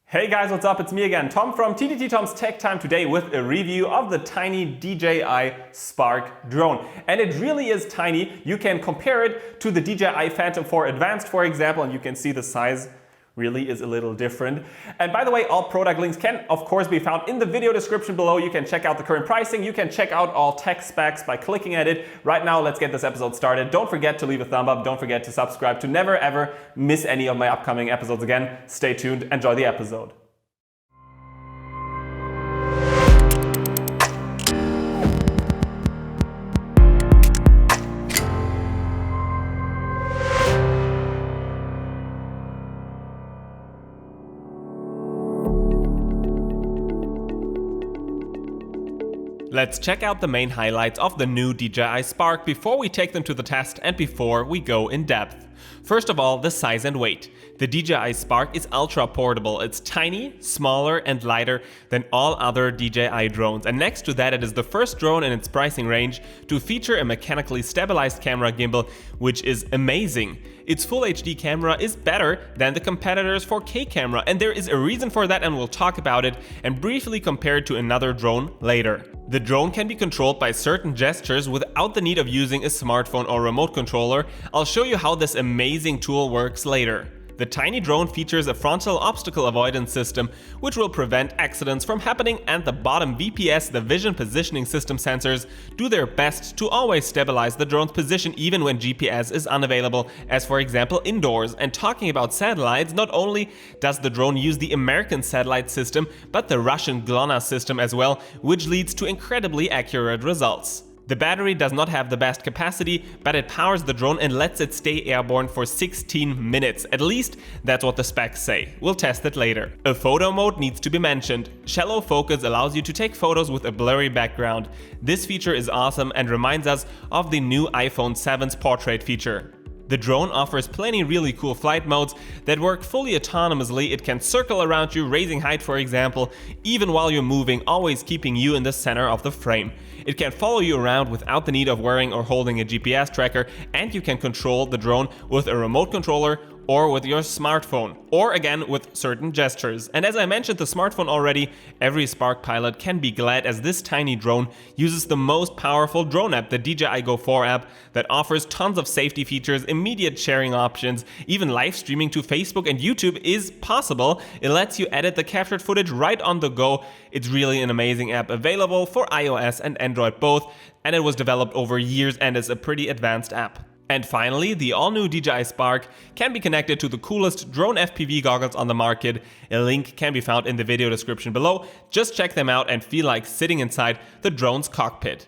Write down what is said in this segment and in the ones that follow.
Hey guys, what's up? It's me again, Tom from TTT Tom's Tech Time, today with a review of the tiny DJI Spark drone. And it really is tiny. You can compare it to the DJI Phantom 4 Advanced, for example, and you can see the size really is a little different. And by the way, all product links can of course be found in the video description below. You can check out the current pricing. You can check out all tech specs by clicking at it. Right now, let's get this episode started. Don't forget to leave a thumb up. Don't forget to subscribe to never ever miss any of my upcoming episodes again. Stay tuned. Enjoy the episode. Let's check out the main highlights of the new DJI Spark before we take them to the test and before we go in depth. First of all, the size and weight. The DJI Spark is ultra portable. It's tiny, smaller and lighter than all other DJI drones. And next to that, it is the first drone in its pricing range to feature a mechanically stabilized camera gimbal, which is amazing. Its Full HD camera is better than the competitor's 4K camera, and there is a reason for that, and we'll talk about it and briefly compare it to another drone later. The drone can be controlled by certain gestures without the need of using a smartphone or remote controller. I'll show you how this amazing tool works later. The tiny drone features a frontal obstacle avoidance system, which will prevent accidents from happening, and the bottom VPS, the Vision Positioning System sensors, do their best to always stabilize the drone's position even when GPS is unavailable, as for example indoors. And talking about satellites, not only does the drone use the American satellite system, but the Russian GLONASS system as well, which leads to incredibly accurate results. The battery does not have the best capacity, but it powers the drone and lets it stay airborne for 16 minutes. At least that's what the specs say. We'll test it later. A photo mode needs to be mentioned. Shallow focus allows you to take photos with a blurry background. This feature is awesome and reminds us of the new iPhone 7's portrait feature. The drone offers plenty really cool flight modes that work fully autonomously. It can circle around you, raising height for example, even while you're moving, always keeping you in the center of the frame. It can follow you around without the need of wearing or holding a GPS tracker, and you can control the drone with a remote controller or with your smartphone, or again with certain gestures. And as I mentioned the smartphone already, every Spark pilot can be glad, as this tiny drone uses the most powerful drone app, the DJI Go 4 app, that offers tons of safety features, immediate sharing options, even live streaming to Facebook and YouTube is possible. It lets you edit the captured footage right on the go. It's really an amazing app, available for iOS and Android both, and it was developed over years and is a pretty advanced app. And finally, the all-new DJI Spark can be connected to the coolest drone FPV goggles on the market. A link can be found in the video description below. Just check them out and feel like sitting inside the drone's cockpit.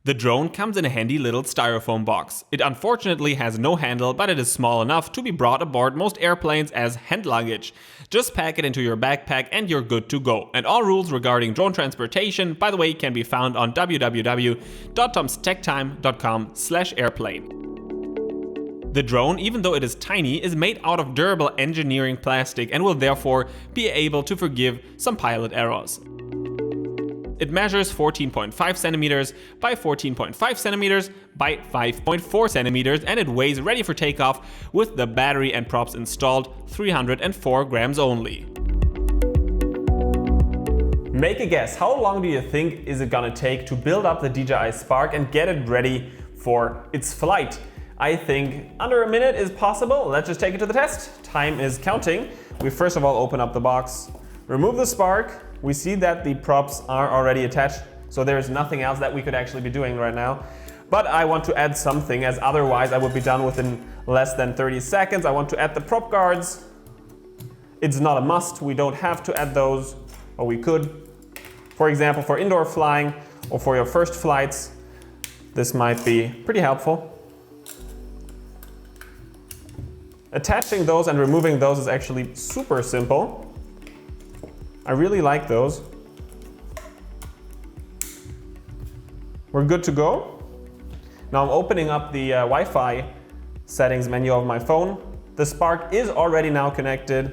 The drone comes in a handy little styrofoam box. It unfortunately has no handle, but it is small enough to be brought aboard most airplanes as hand luggage. Just pack it into your backpack and you're good to go. And all rules regarding drone transportation, by the way, can be found on www.tomstechtime.com/airplane. The drone, even though it is tiny, is made out of durable engineering plastic and will therefore be able to forgive some pilot errors. It measures 14.5 centimeters by 14.5 centimeters by 5.4 centimeters, and it weighs, ready for takeoff with the battery and props installed, 304 grams only. Make a guess, how long do you think is it gonna take to build up the DJI Spark and get it ready for its flight? I think under a minute is possible. Let's just take it to the test. Time is counting. We first of all open up the box, remove the Spark. We see that the props are already attached, so there is nothing else that we could actually be doing right now. But I want to add something, as otherwise I would be done within less than 30 seconds. I want to add the prop guards. It's not a must. We don't have to add those, or we could. For example, for indoor flying or for your first flights, this might be pretty helpful. Attaching those and removing those is actually super simple. I really like those. We're good to go. Now I'm opening up the Wi-Fi settings menu of my phone. The Spark is already now connected.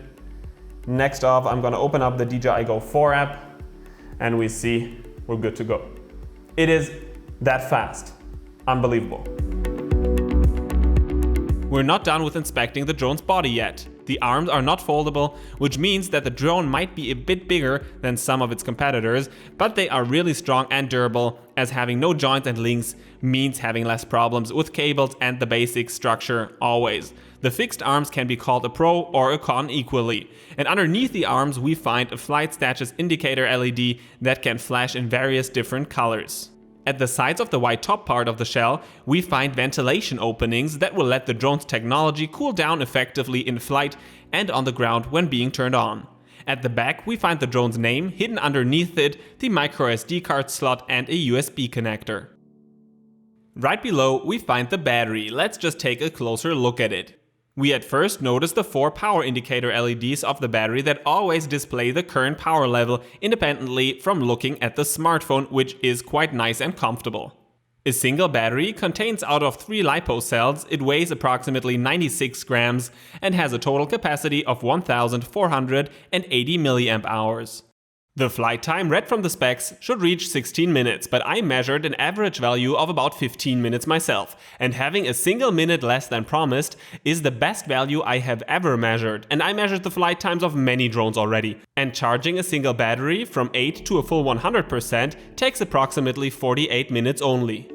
Next off, I'm gonna open up the DJI Go 4 app, and we see we're good to go. It is that fast. Unbelievable. We're not done with inspecting the drone's body yet. The arms are not foldable, which means that the drone might be a bit bigger than some of its competitors, but they are really strong and durable, as having no joints and links means having less problems with cables and the basic structure always. The fixed arms can be called a pro or a con equally. And underneath the arms we find a flight status indicator LED that can flash in various different colors. At the sides of the white top part of the shell, we find ventilation openings that will let the drone's technology cool down effectively in flight and on the ground when being turned on. At the back, we find the drone's name, hidden underneath it, the microSD card slot and a USB connector. Right below, we find the battery. Let's just take a closer look at it. We at first notice the 4 power indicator LEDs of the battery that always display the current power level independently from looking at the smartphone, which is quite nice and comfortable. A single battery contains out of 3 LiPo cells, it weighs approximately 96 grams and has a total capacity of 1480 mAh. The flight time read from the specs should reach 16 minutes, but I measured an average value of about 15 minutes myself, and having a single minute less than promised is the best value I have ever measured, and I measured the flight times of many drones already. And charging a single battery from 8 to a full 100% takes approximately 48 minutes only.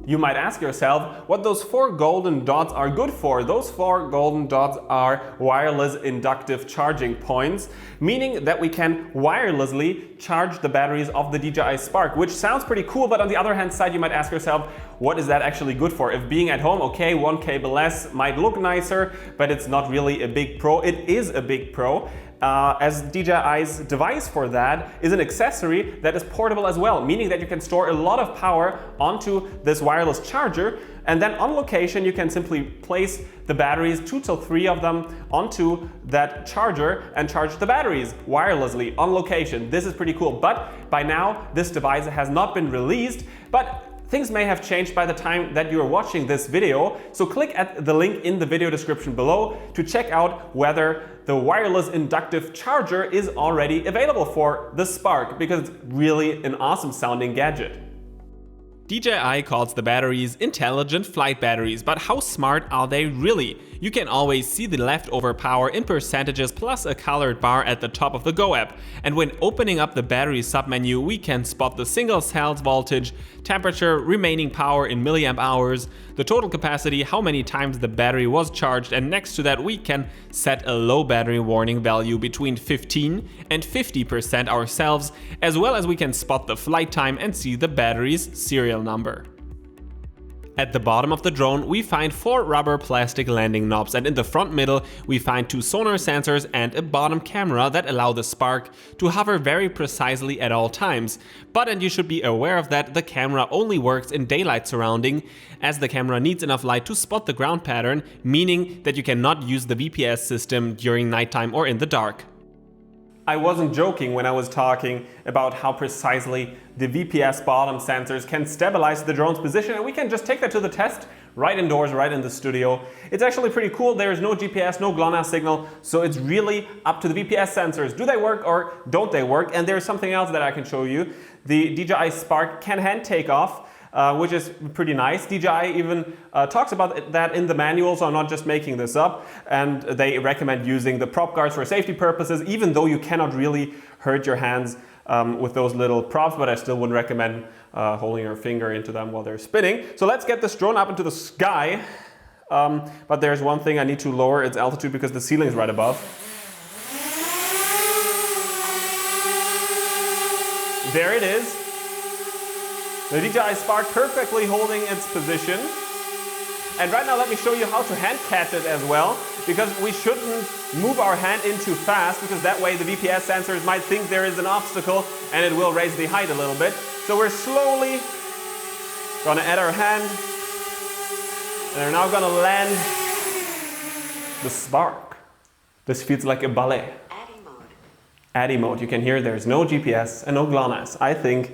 You might ask yourself what those 4 golden dots are good for. Those 4 golden dots are wireless inductive charging points, meaning that we can wirelessly charge the batteries of the DJI Spark, which sounds pretty cool, but on the other hand side you might ask yourself, what is that actually good for? If being at home, okay, 1 cable less might look nicer, but it's not really a big pro. It is a big pro. As DJI's device for that is an accessory that is portable as well, meaning that you can store a lot of power onto this wireless charger, and then on location you can simply place the batteries, 2 to 3 of them, onto that charger and charge the batteries wirelessly on location. This is pretty cool, but by now this device has not been released, but things may have changed by the time that you are watching this video, so click at the link in the video description below to check out whether the wireless inductive charger is already available for the Spark, because it's really an awesome sounding gadget. DJI calls the batteries intelligent flight batteries, but how smart are they really? You can always see the leftover power in percentages plus a colored bar at the top of the Go app. And when opening up the battery submenu, we can spot the single cell's voltage, temperature, remaining power in milliamp hours, the total capacity, how many times the battery was charged, and next to that we can set a low battery warning value between 15 and 50% ourselves, as well as we can spot the flight time and see the battery's serial number. At the bottom of the drone we find 4 rubber plastic landing knobs, and in the front middle we find 2 sonar sensors and a bottom camera that allow the Spark to hover very precisely at all times. But, and you should be aware of that, the camera only works in daylight surrounding, as the camera needs enough light to spot the ground pattern, meaning that you cannot use the VPS system during nighttime or in the dark. I wasn't joking when I was talking about how precisely the VPS bottom sensors can stabilize the drone's position, and we can just take that to the test right indoors, right in the studio. It's actually pretty cool. There is no GPS, no GLONASS signal, so it's really up to the VPS sensors. Do they work or don't they work? And there's something else that I can show you. The DJI Spark can hand take off, which is pretty nice. DJI even talks about that in the manual, so I'm not just making this up. And they recommend using the prop guards for safety purposes, even though you cannot really hurt your hands with those little props, but I still wouldn't recommend holding your finger into them while they're spinning. So let's get this drone up into the sky. But there's one thing, I need to lower its altitude because the ceiling is right above. There it is. The DJI Spark perfectly holding its position. And right now let me show you how to hand catch it as well, because we shouldn't move our hand in too fast, because that way the VPS sensors might think there is an obstacle and it will raise the height a little bit. So we're slowly gonna add our hand, and we're now gonna land the Spark. This feels like a ballet. ADI mode. You can hear there's no GPS and no GLONASS. I think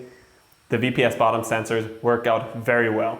the VPS bottom sensors work out very well.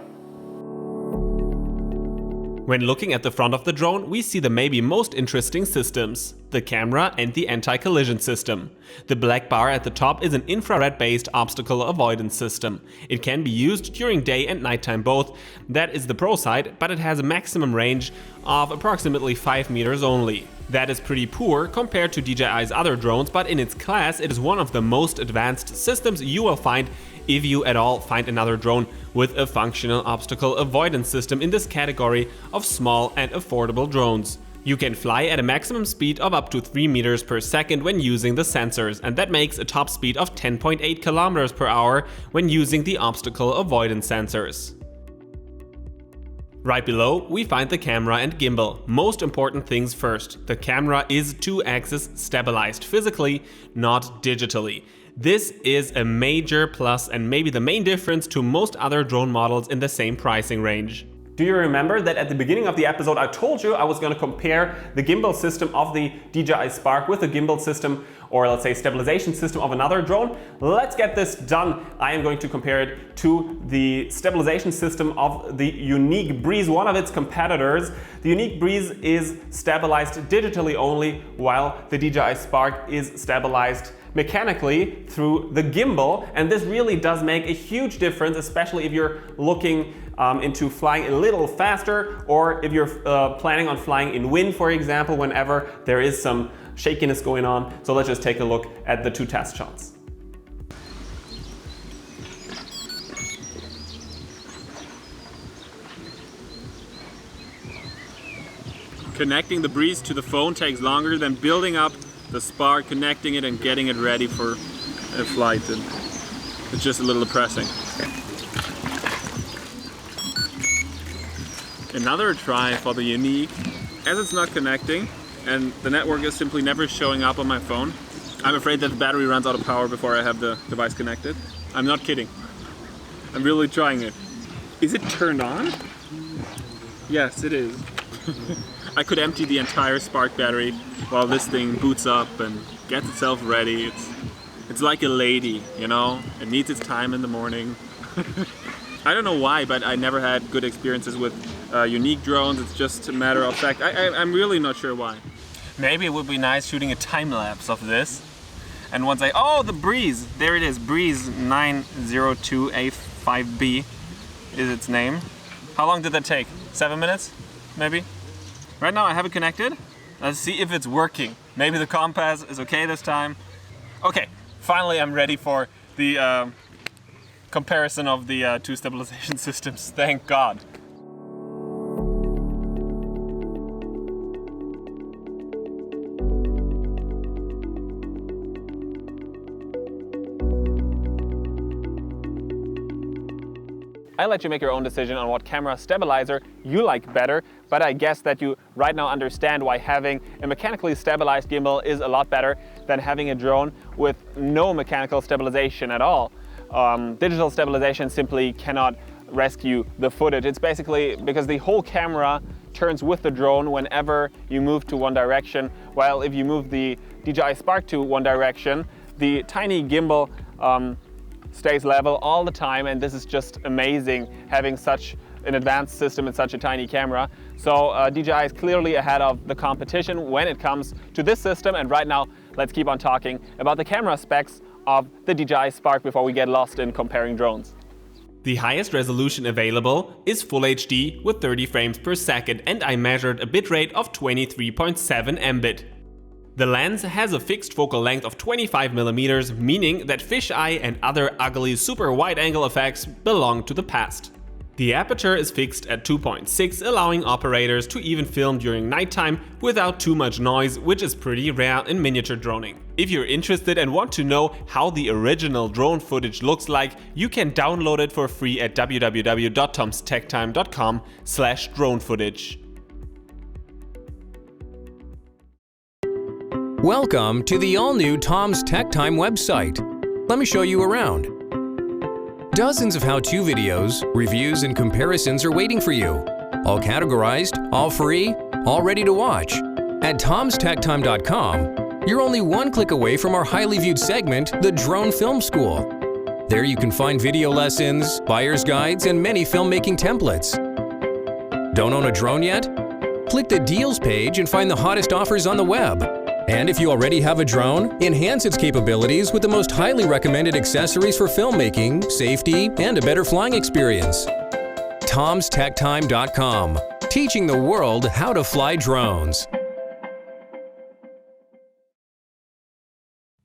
When looking at the front of the drone, we see the maybe most interesting systems: the camera and the anti-collision system. The black bar at the top is an infrared-based obstacle avoidance system. It can be used during day and nighttime both. That is the pro side, but it has a maximum range of approximately 5 meters only. That is pretty poor compared to DJI's other drones, but in its class it is one of the most advanced systems you will find if you at all find another drone with a functional obstacle avoidance system in this category of small and affordable drones. You can fly at a maximum speed of up to 3 meters per second when using the sensors, and that makes a top speed of 10.8 kilometers per hour when using the obstacle avoidance sensors. Right below, we find the camera and gimbal. Most important things first. The camera is 2-axis stabilized physically, not digitally. This is a major plus and maybe the main difference to most other drone models in the same pricing range. Do you remember that at the beginning of the episode I told you I was going to compare the gimbal system of the DJI Spark with the gimbal system, or let's say stabilization system, of another drone? Let's get this done. I am going to compare it to the stabilization system of the Unique Breeze, one of its competitors. The Unique Breeze is stabilized digitally only, while the DJI Spark is stabilized mechanically through the gimbal, and this really does make a huge difference, especially if you're looking into flying a little faster, or if you're planning on flying in wind, for example, whenever there is some shakiness going on. So let's just take a look at the two test shots. Connecting the Breeze to the phone takes longer than building up the Spark, connecting it and getting it ready for a flight, and it's just a little depressing. Another try for the Unique, as it's not connecting and the network is simply never showing up on my phone. I'm afraid that the battery runs out of power before I have the device connected. I'm not kidding. I'm really trying it. Is it turned on? Yes, it is. I could empty the entire Spark battery while this thing boots up and gets itself ready. It's like a lady, you know? It needs its time in the morning. I don't know why, but I never had good experiences with Unique drones. It's just a matter of fact. I'm really not sure why. Maybe it would be nice shooting a time lapse of this. And once oh, the Breeze! There it is, Breeze 902A5B is its name. How long did that take? 7 minutes? Maybe? Right now I have it connected. Let's see if it's working. Maybe the compass is okay this time. Okay, finally I'm ready for the comparison of the two stabilization systems. Thank God. I'll let you make your own decision on what camera stabilizer you like better, but I guess that you right now understand why having a mechanically stabilized gimbal is a lot better than having a drone with no mechanical stabilization at all. Digital stabilization simply cannot rescue the footage. It's basically because the whole camera turns with the drone whenever you move to one direction, while if you move the DJI Spark to one direction, the tiny gimbal stays level all the time, and this is just amazing having such an advanced system in such a tiny camera. So DJI is clearly ahead of the competition when it comes to this system, and right now let's keep on talking about the camera specs of the DJI Spark before we get lost in comparing drones. The highest resolution available is Full HD with 30 frames per second, and I measured a bitrate of 23.7 Mbit. The lens has a fixed focal length of 25mm, meaning that fisheye and other ugly super wide-angle effects belong to the past. The aperture is fixed at 2.6, allowing operators to even film during nighttime without too much noise, which is pretty rare in miniature droning. If you're interested and want to know how the original drone footage looks like, you can download it for free at www.tomstechtime.com/drone footage. Welcome to the all-new Tom's Tech Time website. Let me show you around. Dozens of how-to videos, reviews, and comparisons are waiting for you. All categorized, all free, all ready to watch. At tomstechtime.com, you're only one click away from our highly viewed segment, The Drone Film School. There you can find video lessons, buyer's guides, and many filmmaking templates. Don't own a drone yet? Click the Deals page and find the hottest offers on the web. And if you already have a drone, enhance its capabilities with the most highly recommended accessories for filmmaking, safety, and a better flying experience. Tom'sTechTime.com, teaching the world how to fly drones.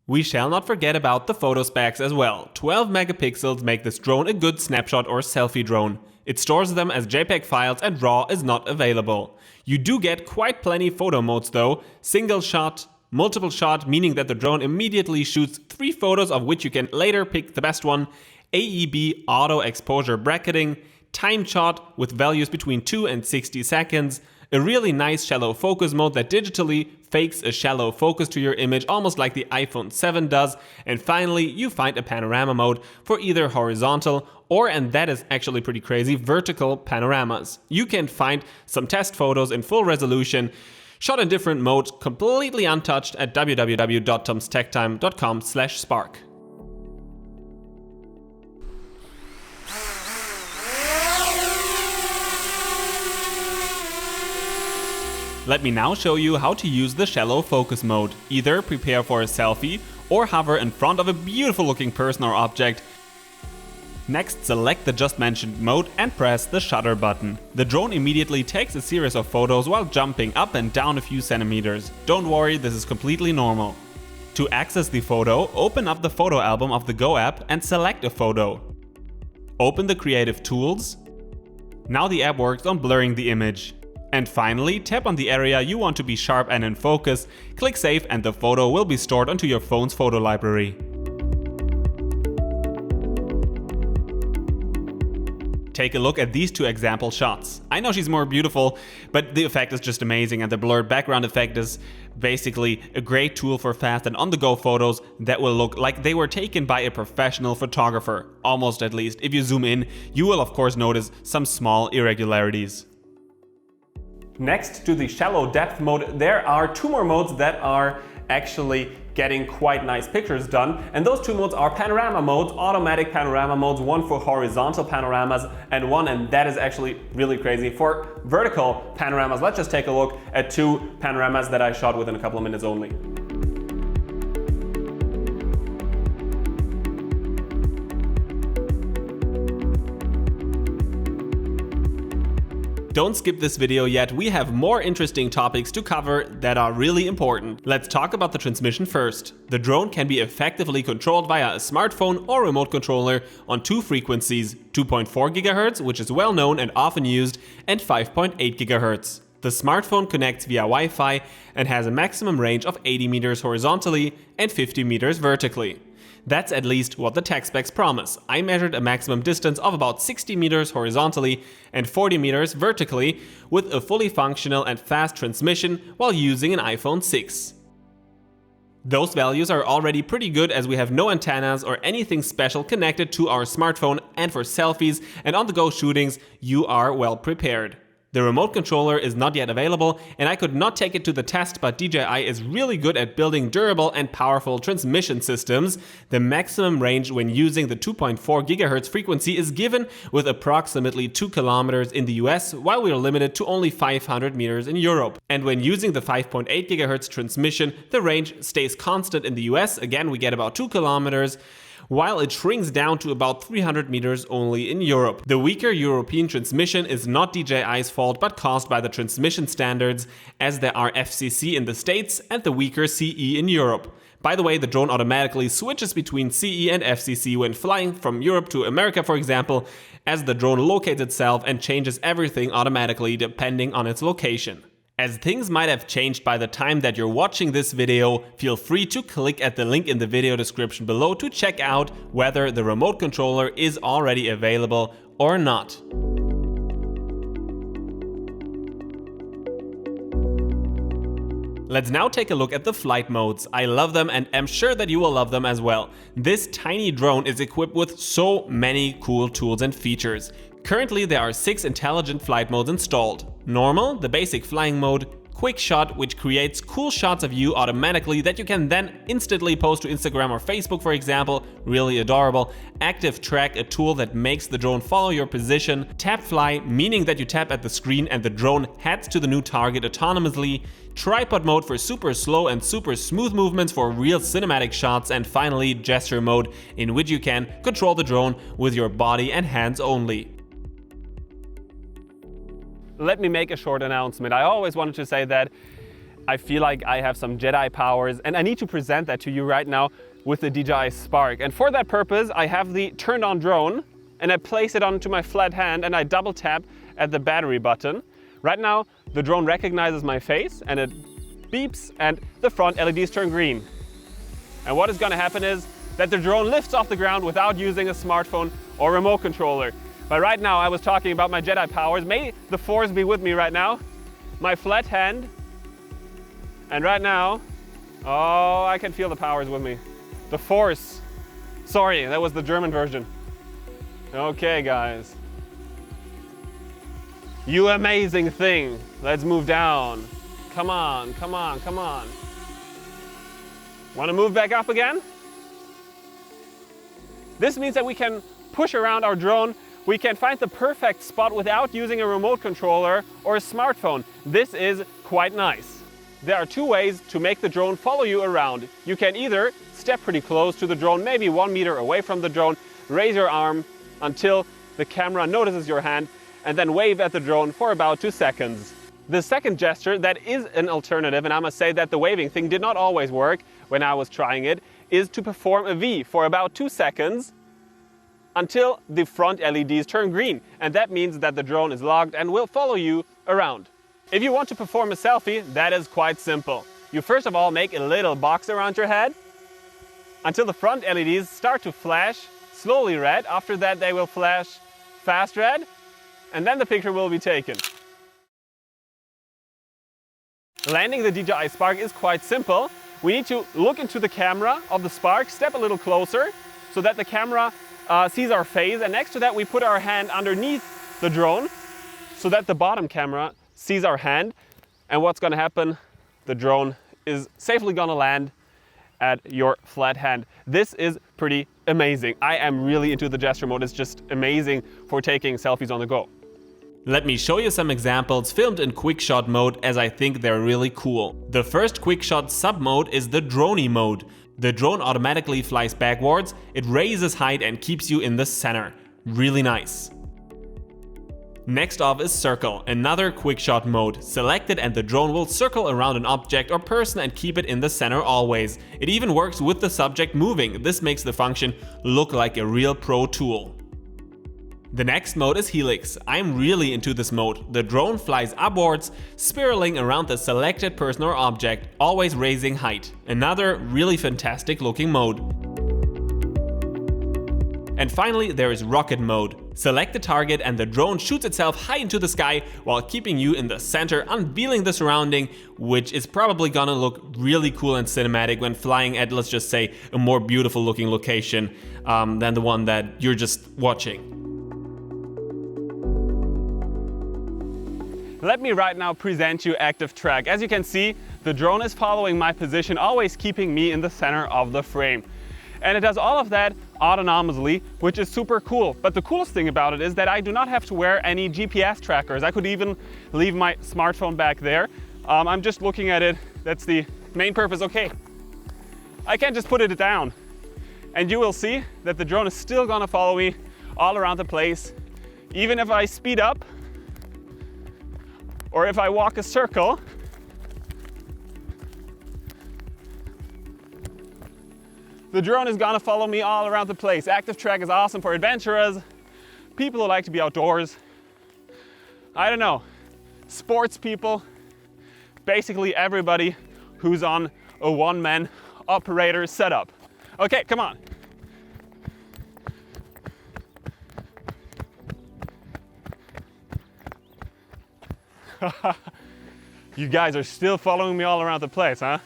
We shall not forget about the photo specs as well. 12 megapixels make this drone a good snapshot or selfie drone. It stores them as JPEG files and RAW is not available. You do get quite plenty photo modes though. Single shot, multiple shot, meaning that the drone immediately shoots 3 photos of which you can later pick the best one. AEB auto exposure bracketing, time shot with values between 2 and 60 seconds, a really nice shallow focus mode that digitally fakes a shallow focus to your image almost like the iPhone 7 does, and finally you find a panorama mode for either horizontal or, and that is actually pretty crazy, vertical panoramas. You can find some test photos in full resolution shot in different modes completely untouched at www.tomstechTime.com/spark. Let me now show you how to use the shallow focus mode. Either prepare for a selfie or hover in front of a beautiful looking person or object. Next, select the just mentioned mode and press the shutter button. The drone immediately takes a series of photos while jumping up and down a few centimeters. Don't worry, this is completely normal. To access the photo, open up the photo album of the Go app and select a photo. Open the creative tools. Now the app works on blurring the image. And finally, tap on the area you want to be sharp and in focus, click save and the photo will be stored onto your phone's photo library. Take a look at these 2 example shots. I know she's more beautiful, but the effect is just amazing and the blurred background effect is basically a great tool for fast and on-the-go photos that will look like they were taken by a professional photographer, almost at least. If you zoom in, you will of course notice some small irregularities. Next to the shallow depth mode, there are 2 more modes that are actually getting quite nice pictures done. And those 2 modes are panorama modes, automatic panorama modes, one for horizontal panoramas and one, and that is actually really crazy, for vertical panoramas. Let's just take a look at 2 panoramas that I shot within a couple of minutes only. Don't skip this video yet, we have more interesting topics to cover that are really important. Let's talk about the transmission first. The drone can be effectively controlled via a smartphone or remote controller on 2 frequencies, 2.4 GHz, which is well known and often used, and 5.8 GHz. The smartphone connects via Wi-Fi and has a maximum range of 80 meters horizontally and 50 meters vertically. That's at least what the tech specs promise. I measured a maximum distance of about 60 meters horizontally and 40 meters vertically with a fully functional and fast transmission while using an iPhone 6. Those values are already pretty good as we have no antennas or anything special connected to our smartphone, and for selfies and on-the-go shootings you are well prepared. The remote controller is not yet available and I could not take it to the test, but DJI is really good at building durable and powerful transmission systems. The maximum range when using the 2.4 GHz frequency is given with approximately 2 kilometers in the US, while we are limited to only 500 meters in Europe. And when using the 5.8 GHz transmission, the range stays constant in the US, again we get about 2 kilometers, while it shrinks down to about 300 meters only in Europe. The weaker European transmission is not DJI's fault but caused by the transmission standards, as there are FCC in the States and the weaker CE in Europe. By the way, the drone automatically switches between CE and FCC when flying from Europe to America, for example, as the drone locates itself and changes everything automatically depending on its location. As things might have changed by the time that you're watching this video, feel free to click at the link in the video description below to check out whether the remote controller is already available or not. Let's now take a look at the flight modes. I love them and am sure that you will love them as well. This tiny drone is equipped with so many cool tools and features. Currently there are 6 intelligent flight modes installed. Normal, the basic flying mode, Quick Shot, which creates cool shots of you automatically that you can then instantly post to Instagram or Facebook, for example. Really adorable. ActiveTrack, a tool that makes the drone follow your position. Tap Fly, meaning that you tap at the screen and the drone heads to the new target autonomously. Tripod mode for super slow and super smooth movements for real cinematic shots. And finally, gesture mode, in which you can control the drone with your body and hands only. Let me make a short announcement. I always wanted to say that I feel like I have some Jedi powers, and I need to present that to you right now with the DJI Spark. And for that purpose, I have the turned on drone, and I place it onto my flat hand, and I double tap at the battery button. Right now, the drone recognizes my face, and it beeps, and the front LEDs turn green. And what is going to happen is that the drone lifts off the ground without using a smartphone or remote controller. But right now, I was talking about my Jedi powers. May the Force be with me right now. My flat hand. And right now, oh, I can feel the powers with me. The Force. Sorry, that was the German version. Okay, guys. You amazing thing. Let's move down. Come on, come on, come on. Want to move back up again? This means that we can push around our drone. We can find the perfect spot without using a remote controller or a smartphone. This is quite nice. There are two ways to make the drone follow you around. You can either step pretty close to the drone, maybe 1 meter away from the drone, raise your arm until the camera notices your hand, and then wave at the drone for about 2 seconds. The second gesture that is an alternative, and I must say that the waving thing did not always work when I was trying it, is to perform a V for about 2 seconds until the front LEDs turn green. And that means that the drone is logged and will follow you around. If you want to perform a selfie, that is quite simple. You first of all make a little box around your head until the front LEDs start to flash slowly red. After that, they will flash fast red, and then the picture will be taken. Landing the DJI Spark is quite simple. We need to look into the camera of the Spark, step a little closer so that the camera sees our face, and next to that we put our hand underneath the drone so that the bottom camera sees our hand. And what's going to happen? The drone is safely going to land at your flat hand. This is pretty amazing. I am really into the gesture mode. It's just amazing for taking selfies on the go. Let me show you some examples filmed in quick shot mode, as I think they're really cool. The first quick shot sub mode is the droney mode. The drone automatically flies backwards, it raises height and keeps you in the center. Really nice. Next off is circle, another quick shot mode. Select it and the drone will circle around an object or person and keep it in the center always. It even works with the subject moving. This makes the function look like a real pro tool. The next mode is helix. I'm really into this mode. The drone flies upwards, spiraling around the selected person or object, always raising height. Another really fantastic looking mode. And finally, there is rocket mode. Select the target and the drone shoots itself high into the sky while keeping you in the center, unveiling the surrounding, which is probably gonna look really cool and cinematic when flying at, let's just say, a more beautiful looking location than the one that you're just watching. Let me right now present you ActiveTrack. As you can see, the drone is following my position, always keeping me in the center of the frame. And it does all of that autonomously, which is super cool. But the coolest thing about it is that I do not have to wear any GPS trackers. I could even leave my smartphone back there. I'm just looking at it. That's the main purpose. Okay, I can just put it down. And you will see that the drone is still gonna follow me all around the place. Even if I speed up, or if I walk a circle, the drone is gonna follow me all around the place. ActiveTrack is awesome for adventurers, people who like to be outdoors, I don't know, sports people, basically everybody who's on a one-man operator setup. Okay, come on. You guys are still following me all around the place, huh?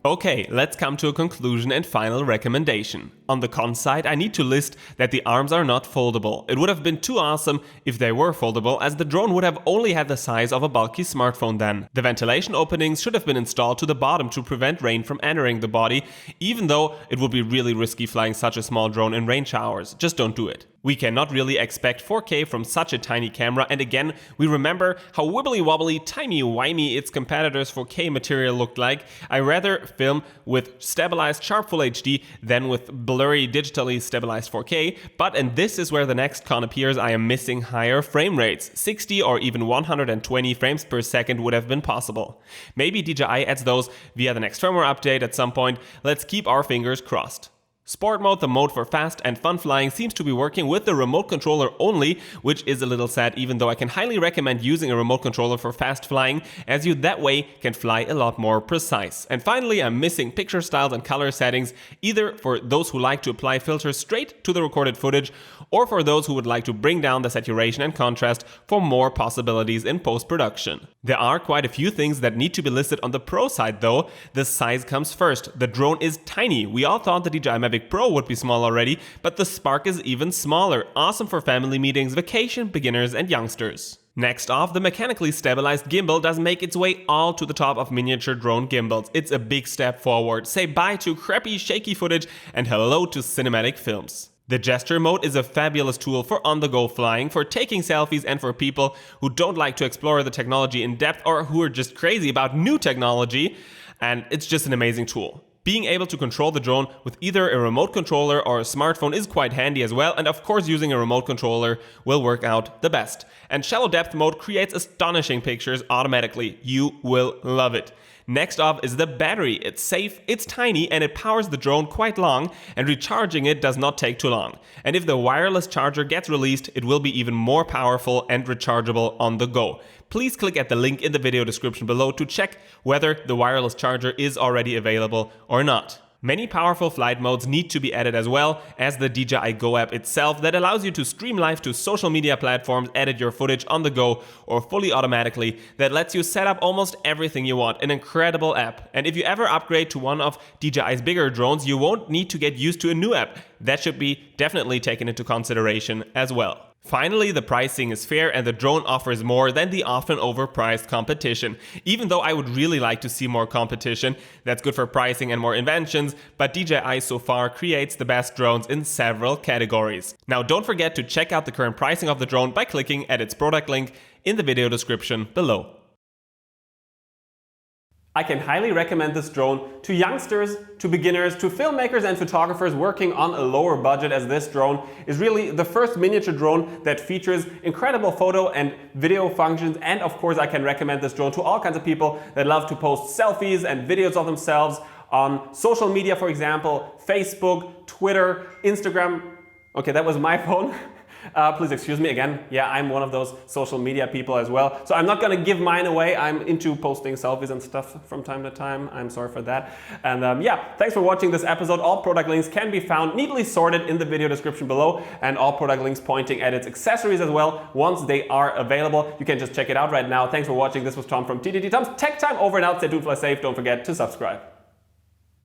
Okay, let's come to a conclusion and final recommendation. On the con side, I need to list that the arms are not foldable. It would have been too awesome if they were foldable, as the drone would have only had the size of a bulky smartphone then. The ventilation openings should have been installed to the bottom to prevent rain from entering the body, even though it would be really risky flying such a small drone in rain showers. Just don't do it. We cannot really expect 4K from such a tiny camera, and again, we remember how wibbly-wobbly, timey-wimey its competitors' 4K material looked like. I rather film with stabilized sharp Full HD than with blurry digitally stabilized 4K, but and this is where the next con appears, I am missing higher frame rates. 60 or even 120 frames per second would have been possible. Maybe DJI adds those via the next firmware update at some point. Let's keep our fingers crossed. Sport mode, the mode for fast and fun flying, seems to be working with the remote controller only, which is a little sad, even though I can highly recommend using a remote controller for fast flying, as you that way can fly a lot more precise. And finally, I'm missing picture styles and color settings, either for those who like to apply filters straight to the recorded footage, or for those who would like to bring down the saturation and contrast for more possibilities in post-production. There are quite a few things that need to be listed on the pro side though. The size comes first. The drone is tiny. We all thought the DJI Mavic Pro would be small already, but the Spark is even smaller. Awesome for family meetings, vacation, beginners and youngsters. Next off, the mechanically stabilized gimbal does make its way all to the top of miniature drone gimbals. It's a big step forward. Say bye to crappy, shaky footage and hello to cinematic films. The gesture mode is a fabulous tool for on-the-go flying, for taking selfies, and for people who don't like to explore the technology in depth or who are just crazy about new technology, and it's just an amazing tool. Being able to control the drone with either a remote controller or a smartphone is quite handy as well, and of course using a remote controller will work out the best. And shallow depth mode creates astonishing pictures automatically. You will love it. Next off is the battery. It's safe, it's tiny, and it powers the drone quite long, and recharging it does not take too long. And if the wireless charger gets released, it will be even more powerful and rechargeable on the go. Please click at the link in the video description below to check whether the wireless charger is already available or not. Many powerful flight modes need to be added as well as the DJI Go app itself that allows you to stream live to social media platforms, edit your footage on the go or fully automatically, that lets you set up almost everything you want. An incredible app. And if you ever upgrade to one of DJI's bigger drones, you won't need to get used to a new app. That should be definitely taken into consideration as well. Finally, the pricing is fair and the drone offers more than the often overpriced competition. Even though I would really like to see more competition, that's good for pricing and more inventions, but DJI so far creates the best drones in several categories. Now don't forget to check out the current pricing of the drone by clicking at its product link in the video description below. I can highly recommend this drone to youngsters, to beginners, to filmmakers and photographers working on a lower budget, as this drone is really the first miniature drone that features incredible photo and video functions. And of course I can recommend this drone to all kinds of people that love to post selfies and videos of themselves on social media, for example, Facebook, Twitter, Instagram. Okay, that was my phone. Please excuse me again. Yeah, I'm one of those social media people as well. So I'm not going to give mine away. I'm into posting selfies and stuff from time to time. I'm sorry for that. And yeah, thanks for watching this episode. All product links can be found neatly sorted in the video description below, and all product links pointing at its accessories as well once they are available. You can just check it out right now. Thanks for watching. This was Tom from TTT Tom's Tech Time. Over and out. Stay tuned, fly safe. Don't forget to subscribe.